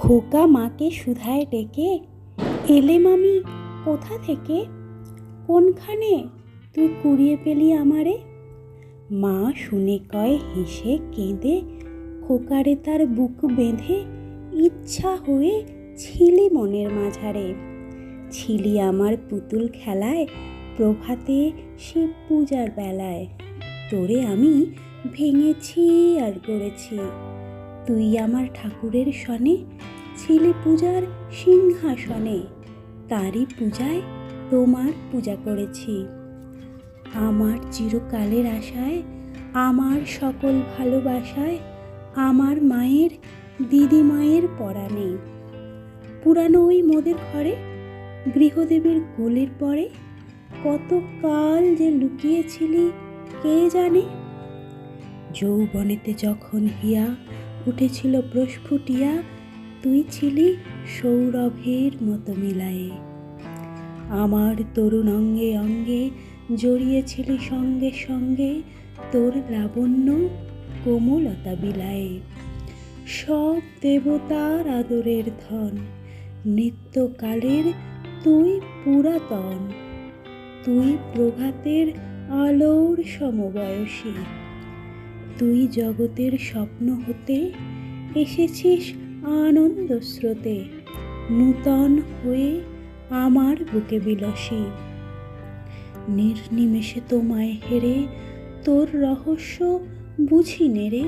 খোকা মাকে সুধায় ডেকে, এলেম আমি কোথা থেকে? কোনখানে তুই কুড়িয়ে পেলি আমারে? মা শুনে কয় হেসে কেঁদে, খোকারে তার বুক বেঁধে ইচ্ছা হয়ে ছিলি মনের মাঝারে। ছিলি আমার পুতুল খেলায় প্রভাতে শিব পূজার বেলায়। তোরে আমি ভেঙেছি আর গড়েছি, তুই আমার ঠাকুরের সনে ছিলি পূজার সিংহাসনে। তারই পূজায় তোমার পূজা করেছি। আমার চিরকালের আশায়, আমার সকল ভালোবাসায়, আমার মায়ের দিদিমায়ের পরাণে। পুরানো ওই মোদের ঘরে গৃহদেবীর কোলের পরে কত কাল যে লুকিয়েছিলি কে জানে। যৌবনেতে যখন হিয়া উঠেছিল প্রস্ফুটিয়া, তুই ছিলি সৌরভের মতো মিলায়ে। আমার তরুণ অঙ্গে অঙ্গে জড়িয়েছিলি সঙ্গে সঙ্গে তোর লাবণ্য কোমলতা বিলায়ে। সব দেবতার আদরের ধন, নিত্যকালের তুই পুরাতন। তুই প্রভাতের আলোর সমবয়সী। তুই জগতের স্বপ্ন হতে এসেছিস আনন্দ স্রোতে, নূতন হয়ে আমার বুকে বিলসী। নির্নিমেষে তোমায় হেরে তোর রহস্য বুঝি নেরে,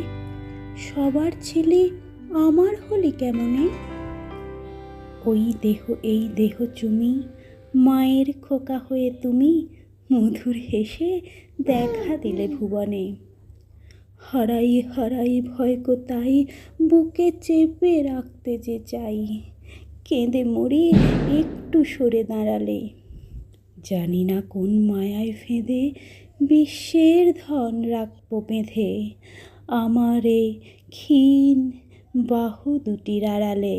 সবার ছিলি আমার হলি কেমনে? ওই দেহ এই দেহ চুমি, মায়ের খোকা হয়ে তুমি মধুর হেসে দেখা দিলে ভুবনে। হারাই হারাই ভয় কোথায় বুকে চেপে রাখতে যে চাই, কেঁদে মরি একটু সরে দাঁড়ালে। জানি না কোন মায়ায় ফেঁদে বিশ্বের ধন রাখবো বেঁধে, আমার এ ক্ষীণ বাহু দুটির আড়ালে।